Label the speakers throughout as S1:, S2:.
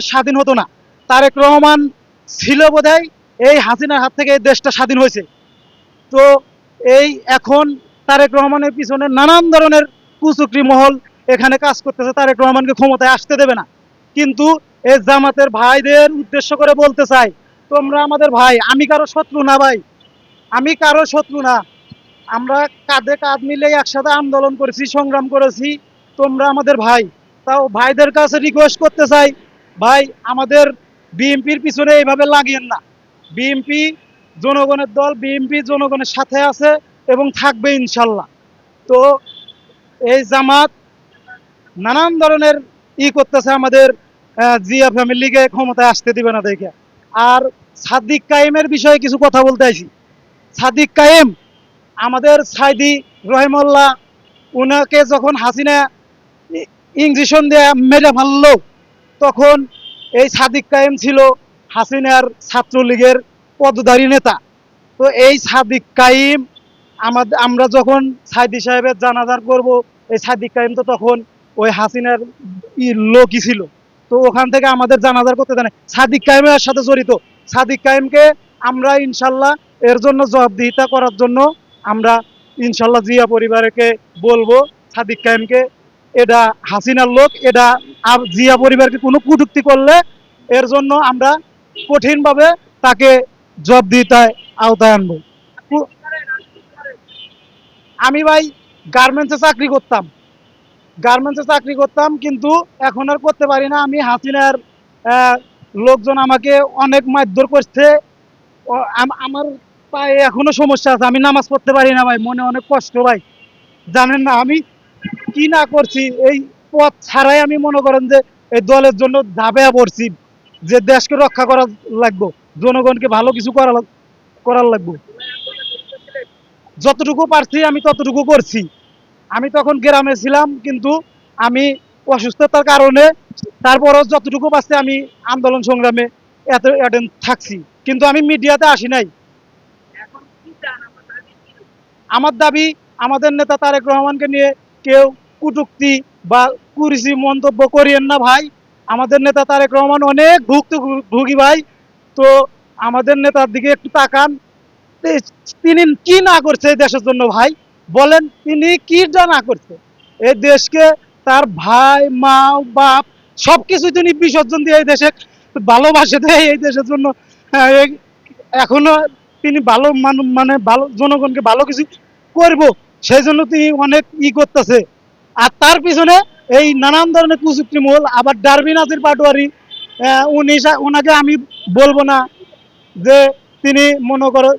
S1: স্বাধীন হতো না। তারেক রহমান ছিল বোধহয় এই হাসিনার হাত থেকে এই দেশটা স্বাধীন হয়েছে। তো এই এখন তারেক রহমানের পিছনে নানান ধরনের কুচক্রি মহল এখানে কাজ করতেছে, তারেক রহমানকে ক্ষমতায় আসতে দেবে না। কিন্তু এই জামাতের ভাইদের উদ্দেশ্য করে বলতে চাই, তোমরা আমাদের ভাই, আমি কারো শত্রু না ভাই, আমি কারো শত্রু না। আমরা কাঁধে কাঁধ মিলে একসাথে আন্দোলন করেছি, সংগ্রাম করেছি, তোমরা আমাদের ভাই। তাও ভাইদের কাছে রিকোয়েস্ট করতে চাই, ভাই আমাদের বিএনপির পিছনে এইভাবে লাগিয়েন না। বিএনপি জনগণের দল, বিএনপি জনগণের সাথে আছে এবং থাকবে ইনশাল্লাহ। তো এই জামাত নানান ধরনের করতেছে আমাদের জিয়া ফ্যামিলিকে ক্ষমতায় আসতে দিবে না দেখে। আর সাদিক কায়েমের বিষয়ে কিছু কথা বলতে আইছি। সাদিক কায়েম আমাদের সাইদি রহিমুল্লাহ, উনাকে যখন হাসিনা ইঞ্জেকশন দিয়ে মেরে ফেললো, তখন এই সাদিক কায়েম ছিল হাসিনার ছাত্রলীগের পদধারী নেতা। তো এই সাদিক কায়েম আমরা যখন সাইদি সাহেবের জানাজার করব, এই সাদিক কায়েম তো তখন ওই হাসিনার লোকই ছিল। তো ওখান থেকে আমাদের জানাজার করতে দেয় সাদিক কায়েমের সাথে জড়িত। সাদিক কায়েমকে আমরা ইনশাল্লাহ এর জন্য জবাবদিহিতা করার জন্য আমরা ইনশাল্লাহ জিয়া পরিবারকে বলবো, সাদিক কায়েমকে, এটা হাসিনার লোক, এটা জিয়া পরিবারকে কোনো কটূক্তি করলে এর জন্য আমরা কঠিনভাবে তাকে জবাবদিহিতায় আওতায় আনবো। আমি ভাই গার্মেন্টসে চাকরি করতাম, গার্মেন্টসে চাকরি করতাম, কিন্তু এখন আর করতে পারি না। আমি হাসিনার লোকজন আমাকে অনেক মারধর করছে। আমার পায়ে এখনো সমস্যা আছে, আমি নামাজ পড়তে পারি না ভাই, মনে অনেক কষ্ট ভাই। জানেন না আমি কি না করছি, এই পথ ছাড়াই আমি মনে করেন যে এই দলের জন্য ঝাঁপিয়ে পড়ছি, যে দেশকে রক্ষা করা লাগবো, জনগণকে ভালো কিছু করার লাগবো। যতটুকু পারছি আমি ততটুকু করছি। আমি তখন গ্রামে ছিলাম, কিন্তু আমি অসুস্থতার কারণে তারপরও যতটুকু পারছি আমি আন্দোলন সংগ্রামে এত থাকছি, কিন্তু আমি মিডিয়াতে আসি নাই। আমার দাবি, আমাদের নেতা তারেক রহমানকে নিয়ে কেউ কটূক্তি বা কুরুচি মন্তব্য করিয়েন না ভাই। আমাদের নেতা তারেক রহমান অনেক ভুগি ভাই। তো আমাদের নেতার দিকে একটু তাকান, তিনি কি না করছে এই দেশের জন্য ভাই, বলেন তিনি কি না করছে এই দেশকে। তার ভাই, মা, বাপ সবকিছু তিনি বিসর্জন দিয়ে এই দেশে ভালোবাসে দেয় এই দেশের জন্য। এখনো তিনি ভালো মানে ভালো জনগণকে ভালো কিছু করব, সেই জন্য তিনি অনেক করতেছে। আর তার পিছনে এই নানান ধরনের কুচুক্তি মহল, আবার ডারবি নাজির পাটোয়ারি, ওনাকে আমি বলবো না যে তিনি মনে করো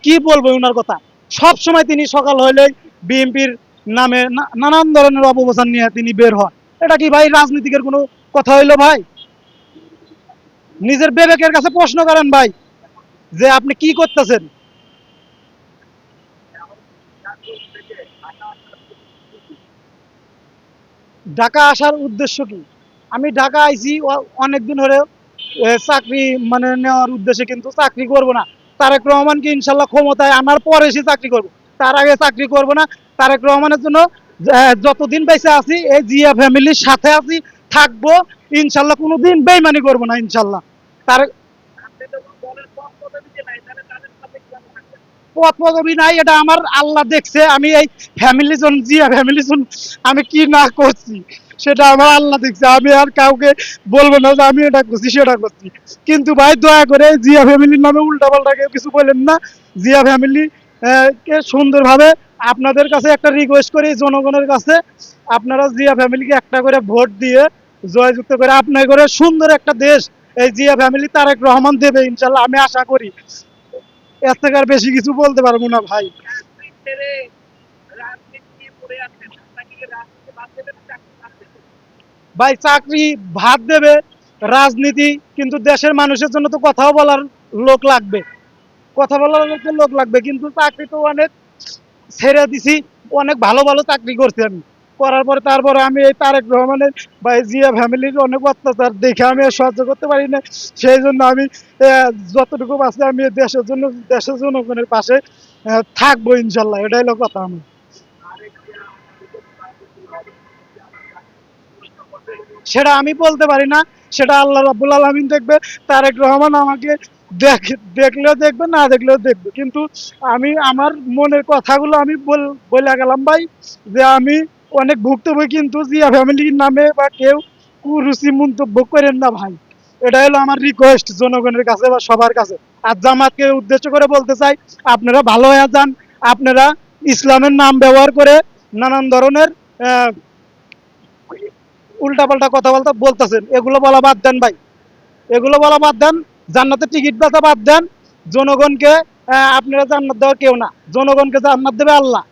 S1: কি বলবো ওনার কথা। সব সময় তিনি সকাল হইলে বিএনপির নামে নানান ধরনের অপপ্রচার নিয়ে তিনি বের হন। এটা কি ভাই রাজনীতিকের কোনো কথা হইলো ভাই? নিজের বিবেকের কাছে প্রশ্ন করেন ভাই, যে আপনি কি করতেছেন। ঢাকা আসার উদ্দেশ্য কি? আমি ঢাকা আইছি অনেকদিন ধরে চাকরি মানে নেওয়ার উদ্দেশ্যে, কিন্তু চাকরি করব না। তারেক রহমানকে ইনশাল্লাহ ক্ষমতায় আনার পরে সে চাকরি করব, তার আগে চাকরি করব না। তারেক রহমানের জন্য যতদিন বেঁচে আছি এই জিয়া ফ্যামিলির সাথে আছি, থাকবো ইনশাল্লাহ, কোনোদিন বেইমানি করব না ইনশাল্লাহ। তার পদ পদবি নাই, এটা আমার আল্লাহ দেখছে। আমি এই ফ্যামিলি জন, জিয়া ফ্যামিলি জন আমি কি না করছি সেটা আমার আল্লাহ দেখছে। আমি আর কাউকে বলবো না যে আমি এটা করছি সেটা করছি। কিন্তু ভাই দয়া করে জিয়া ফ্যামিলির নামে উল্টাপাল্টা কেউ কিছু বললেন না। জিয়া ফ্যামিলি কে সুন্দরভাবে আপনাদের কাছে একটা রিকোয়েস্ট করি, জনগণের কাছে, আপনারা জিয়া ফ্যামিলিকে একটা করে ভোট দিয়ে জয়যুক্ত করে আপনার করে সুন্দর একটা দেশ এই জিয়া ফ্যামিলি তারেক রহমান দেবে ইনশাল্লাহ, আমি আশা করি। এর থেকে আর বেশি কিছু বলতে পারবো না ভাই। ভাই চাকরি ভাত দেবে রাজনীতি, কিন্তু দেশের মানুষের জন্য তো কথাও বলার লোক লাগবে, কথা বলার লোক লাগবে। কিন্তু চাকরি তো অনেক ছেড়ে দিছি, অনেক ভালো ভালো চাকরি করছি আমি, করার পরে তারপরে আমি এই তারেক রহমানের বা এই জিয়া ফ্যামিলির অনেক অত্যাচার দেখে আমি আর সহ্য করতে পারি না। সেই জন্য আমি যতটুকু আছে আমি দেশের জন্য, দেশের জনগণের পাশে থাকবো ইনশাল্লাহ, এটাই হলো কথা আমার। সেটা আমি বলতে পারি না, সেটা আল্লাহ রাব্বুল আলামিন দেখবে। তারেক রহমান আমাকে দেখলেও দেখবে, না দেখলেও দেখবে, কিন্তু আমি আমার মনের কথাগুলো আমি বলে গেলাম ভাই, যে আমি অনেক ভুক্তভোগী, কিন্তু জিয়া ফ্যামিলির নামে বা কেউ কুরুচি মন্তব্য করেন না ভাই। এটা হলো আমার রিকোয়েস্ট জনগণের কাছে বা সবার কাছে। আর জামাতকে উদ্দেশ্য করে বলতে চাই, আপনারা ভালো হয়ে যান। আপনারা ইসলামের নাম ব্যবহার করে নানান ধরনের উল্টাপাল্টা কথা বলতেছেন, এগুলো বলা বাদ দেন ভাই, এগুলো বলা বাদ দেন। জান্নাতের টিকিট বেচা বাদ দেন। জনগণকে আপনারা জান্নাত দেওয়ার কেউ না, জনগণকে জান্নাত দেবে আল্লাহ।